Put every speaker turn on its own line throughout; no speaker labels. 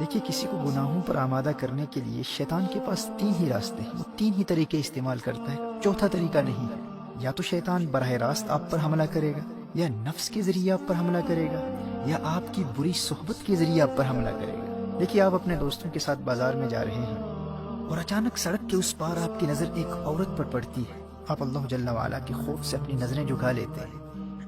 دیکھیے کسی کو گناہوں پر آمادہ کرنے کے لیے شیطان کے پاس تین ہی راستے ہیں، وہ تین ہی طریقے استعمال کرتا ہے، چوتھا طریقہ نہیں ہے۔ یا تو شیطان براہ راست آپ پر حملہ کرے گا، یا نفس کے ذریعے آپ پر حملہ کرے گا، یا آپ کی بری صحبت کے ذریعے آپ پر حملہ کرے گا۔ دیکھیے آپ اپنے دوستوں کے ساتھ بازار میں جا رہے ہیں اور اچانک سڑک کے اس پار آپ کی نظر ایک عورت پر پڑتی ہے، آپ اللہ جل وعلا کے خوف سے اپنی نظریں جھکا لیتے ہیں۔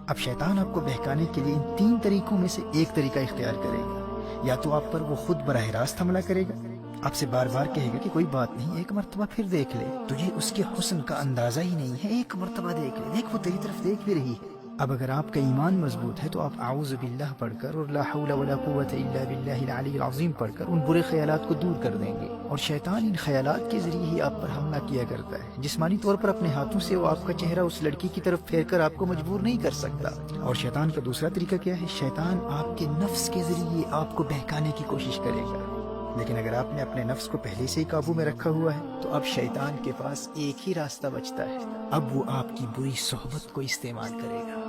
اب شیطان آپ کو بہکانے کے لیے ان تین طریقوں میں سے ایک طریقہ اختیار کرے گا۔ یا تو آپ پر وہ خود براہ راست حملہ کرے گا، آپ سے بار بار کہے گا کہ کوئی بات نہیں، ایک مرتبہ پھر دیکھ لے، تجھے اس کے حسن کا اندازہ ہی نہیں ہے، ایک مرتبہ دیکھ لے، دیکھ وہ تیری طرف دیکھ بھی رہی ہے۔ اب اگر آپ کا ایمان مضبوط ہے تو آپ اعوذ باللہ پڑھ کر اور لا حول ولا قوت الا باللہ العلی العظیم پڑھ کر ان برے خیالات کو دور کر دیں گے۔ اور شیطان ان خیالات کے ذریعے ہی آپ پر حملہ کیا کرتا ہے، جسمانی طور پر اپنے ہاتھوں سے وہ آپ کا چہرہ اس لڑکی کی طرف پھیر کر آپ کو مجبور نہیں کر سکتا۔ اور شیطان کا دوسرا طریقہ کیا ہے؟ شیطان آپ کے نفس کے ذریعے آپ کو بہکانے کی کوشش کرے گا، لیکن اگر آپ نے اپنے نفس کو پہلے سے ہی قابو میں رکھا ہوا ہے تو اب شیطان کے پاس ایک ہی راستہ بچتا ہے، اب وہ آپ کی بری صحبت کو استعمال کرے گا۔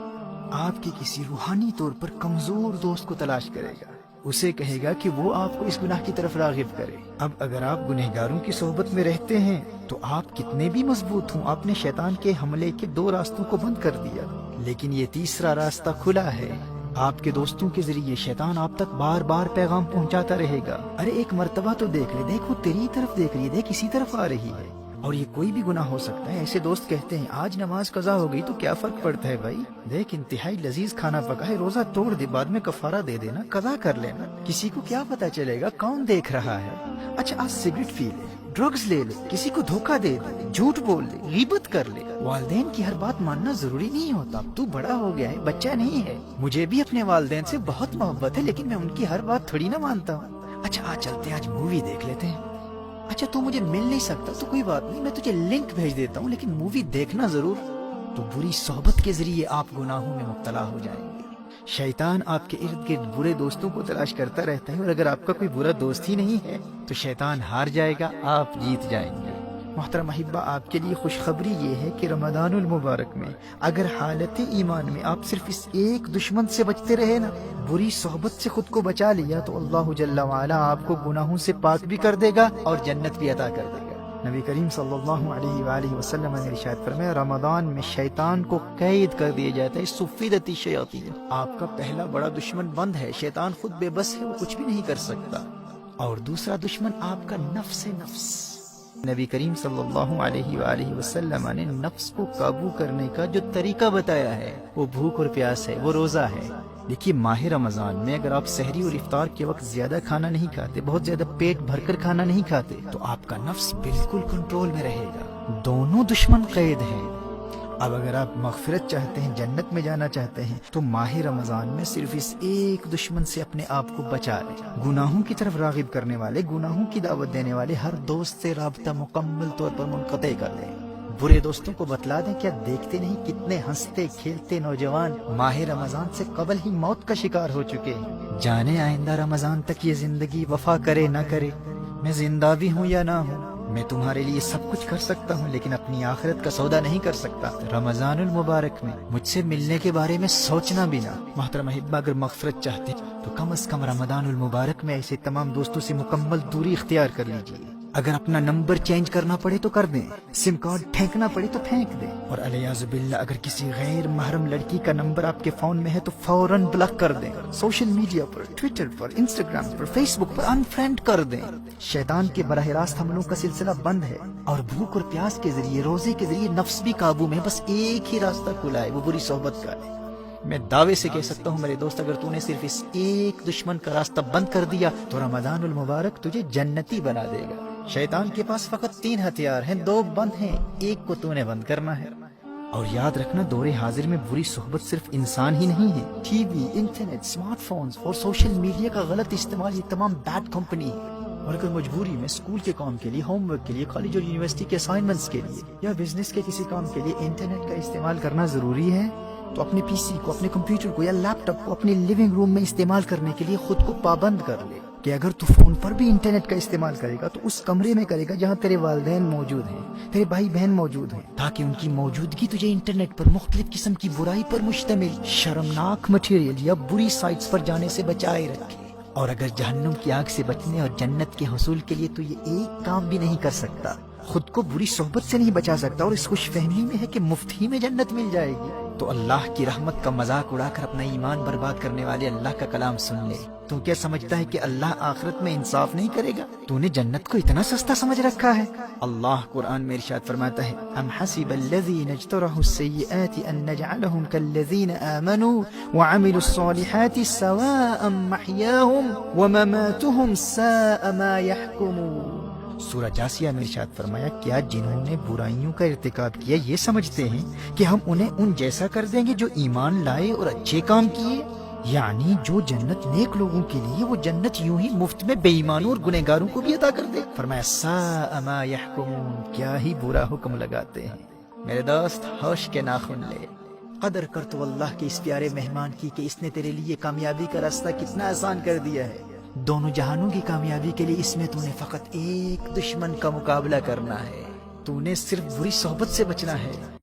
آپ کے کسی روحانی طور پر کمزور دوست کو تلاش کرے گا، اسے کہے گا کہ وہ آپ کو اس گناہ کی طرف راغب کرے۔ اب اگر آپ گنہگاروں کی صحبت میں رہتے ہیں تو آپ کتنے بھی مضبوط ہوں، آپ نے شیطان کے حملے کے دو راستوں کو بند کر دیا، لیکن یہ تیسرا راستہ کھلا ہے۔ آپ کے دوستوں کے ذریعے شیطان آپ تک بار بار پیغام پہنچاتا رہے گا، ارے ایک مرتبہ تو دیکھ لے، دیکھ وہ تیری طرف دیکھ رہی ہے، دیکھ اسی طرف آ رہی ہے۔ اور یہ کوئی بھی گناہ ہو سکتا ہے۔ ایسے دوست کہتے ہیں آج نماز قضا ہو گئی تو کیا فرق پڑتا ہے بھائی، دیکھ انتہائی لذیذ کھانا پکا ہے، روزہ توڑ دے، بعد میں کفارہ دے دینا، قضا کر لینا، کسی کو کیا پتا چلے گا کون دیکھ رہا ہے۔ اچھا آج سگریٹ پی لے، ڈرگز لے لے، کسی کو دھوکہ دے دے، جھوٹ بول لے، غیبت کر لے۔ والدین کی ہر بات ماننا ضروری نہیں ہوتا، تو بڑا ہو گیا ہے، بچہ نہیں ہے۔ مجھے بھی اپنے والدین سے بہت محبت ہے، لیکن میں ان کی ہر بات تھوڑی نہ مانتا ہوں۔ اچھا آج چلتے ہیں، آج مووی دیکھ لیتے ہیں۔ اچھا تو مجھے مل نہیں سکتا تو کوئی بات نہیں، میں تجھے لنک بھیج دیتا ہوں، لیکن مووی دیکھنا ضرور۔ تو بری صحبت کے ذریعے آپ گناہوں میں مبتلا ہو جائیں گے۔ شیطان آپ کے ارد گرد برے دوستوں کو تلاش کرتا رہتا ہے، اور اگر آپ کا کوئی برا دوست ہی نہیں ہے تو شیطان ہار جائے گا، آپ جیت جائیں گے۔ محترم احبہ، آپ کے لیے خوشخبری یہ ہے کہ رمضان المبارک میں اگر حالت ایمان میں آپ صرف اس ایک دشمن سے بچتے رہے نا، بری صحبت سے خود کو بچا لیا، تو اللہ جل وعلا آپ کو گناہوں سے پاک بھی کر دے گا اور جنت بھی عطا کر دے گا۔ نبی کریم صلی اللہ علیہ وآلہ وسلم نے ارشاد فرمایا، رمضان میں شیطان کو قید کر دیا جاتا ہے، صفدت الشیاطین۔ آپ کا پہلا بڑا دشمن بند ہے، شیطان خود بے بس ہے، وہ کچھ بھی نہیں کر سکتا۔ اور دوسرا دشمن آپ کا نفس ہے، نفس۔ نبی کریم صلی اللہ علیہ وآلہ وسلم نے نفس کو قابو کرنے کا جو طریقہ بتایا ہے وہ بھوک اور پیاس ہے، وہ روزہ ہے۔ دیکھیے ماہ رمضان میں اگر آپ سحری اور افطار کے وقت زیادہ کھانا نہیں کھاتے، بہت زیادہ پیٹ بھر کر کھانا نہیں کھاتے، تو آپ کا نفس بالکل کنٹرول میں رہے گا۔ دونوں دشمن قید ہیں۔ اب اگر آپ مغفرت چاہتے ہیں، جنت میں جانا چاہتے ہیں، تو ماہ رمضان میں صرف اس ایک دشمن سے اپنے آپ کو بچا لیں۔ گناہوں کی طرف راغب کرنے والے، گناہوں کی دعوت دینے والے ہر دوست سے رابطہ مکمل طور پر منقطع کر دیں۔ برے دوستوں کو بتلا دیں، کیا دیکھتے نہیں کتنے ہنستے کھیلتے نوجوان ماہ رمضان سے قبل ہی موت کا شکار ہو چکے ہیں۔ جانے آئندہ رمضان تک یہ زندگی وفا کرے نہ کرے، میں زندہ بھی ہوں یا نہ ہوں، میں تمہارے لیے سب کچھ کر سکتا ہوں، لیکن اپنی آخرت کا سودا نہیں کر سکتا۔ رمضان المبارک میں مجھ سے ملنے کے بارے میں سوچنا بھی نہ۔ محترم احبہ، اگر مغفرت چاہتے ہیں تو کم از کم رمضان المبارک میں ایسے تمام دوستوں سے مکمل دوری اختیار کر لیجیے۔ اگر اپنا نمبر چینج کرنا پڑے تو کر دیں، سم کارڈ پھینکنا پڑے تو پھینک دیں، اور علیاذ باللہ اگر کسی غیر محرم لڑکی کا نمبر آپ کے فون میں ہے تو فوراً بلاک کر دیں۔ سوشل میڈیا پر، ٹویٹر پر، انسٹاگرام پر، فیس بک پر انفرینڈ کر دیں۔ شیطان کے براہ راست حملوں کا سلسلہ بند ہے، اور بھوک اور پیاس کے ذریعے، روزے کے ذریعے نفس بھی قابو میں، بس ایک ہی راستہ کھلا ہے، وہ بری صحبت کا ہے۔ میں دعوے سے کہہ سکتا ہوں میرے دوست، اگر تو نے صرف اس ایک دشمن کا راستہ بند کر دیا تو رمضان المبارک تجھے جنتی بنا دے گا۔ شیطان کے پاس فقط 3 ہتھیار ہیں، 2 بند ہیں، ایک کو تو نے بند کرنا ہے۔ اور یاد رکھنا، دور حاضر میں بری صحبت صرف انسان ہی نہیں ہے، T V, internet, smart phones اور سوشل میڈیا کا غلط استعمال، یہ تمام بیڈ کمپنی ہے۔ اور اگر مجبوری میں اسکول کے کام کے لیے، ہوم ورک کے لیے، کالج اور یونیورسٹی کے اسائنمنٹس کے لیے، یا بزنس کے کسی کام کے لیے انٹرنیٹ کا استعمال کرنا ضروری ہے، تو اپنے پی سی کو، اپنے کمپیوٹر کو یا لیپ ٹاپ کو اپنے لیونگ روم میں استعمال کرنے کے لیے خود کو پابند کر لے کہ اگر تو فون پر بھی انٹرنیٹ کا استعمال کرے گا تو اس کمرے میں کرے گا جہاں تیرے والدین موجود ہیں، تیرے بھائی بہن موجود ہیں، تاکہ ان کی موجودگی تجھے انٹرنیٹ پر مختلف قسم کی برائی پر مشتمل شرمناک مٹیریل یا بری سائٹس پر جانے سے بچائے رکھے۔ اور اگر جہنم کی آگ سے بچنے اور جنت کے حصول کے لیے تو یہ ایک کام بھی نہیں کر سکتا، خود کو بری صحبت سے نہیں بچا سکتا، اور اس خوش فہمی میں ہے کہ مفت ہی میں جنت مل جائے گی، تو اللہ کی رحمت کا مذاق اڑا کر اپنا ایمان برباد کرنے والے اللہ کا کلام سن لے۔ تو کیا سمجھتا ہے کہ اللہ آخرت میں انصاف نہیں کرے گا؟ تو نے جنت کو اتنا سستا سمجھ رکھا ہے؟ اللہ قرآن میں ارشاد فرماتا ہے، ام حسب الذین اجترحوا السیئات ان نجعلهم كالذین آمنوا وعملوا الصالحات سواء محیاهم ومماتهم ساء ما يحکمون۔ سورہ جاسیہ میں ارشاد فرمایا، کیا جنہوں نے برائیوں کا ارتکاب کیا یہ سمجھتے ہیں کہ ہم انہیں ان جیسا کر دیں گے جو ایمان لائے اور اچھے کام کیے؟ یعنی جو جنت نیک لوگوں کے لیے، وہ جنت یوں ہی مفت میں بے ایمانوں اور گنہگاروں کو بھی عطا کر دے۔ فرمایا ساء ما یحکمون، کیا ہی برا حکم لگاتے ہیں۔ میرے دوست ہوش کے ناخن لے، قدر کر تو اللہ کے اس پیارے مہمان کی کہ اس نے تیرے لیے کامیابی کا راستہ کتنا آسان کر دیا ہے۔ دونوں جہانوں کی کامیابی کے لیے اس میں تو نے فقط ایک دشمن کا مقابلہ کرنا ہے، تو نے صرف بری صحبت سے بچنا ہے۔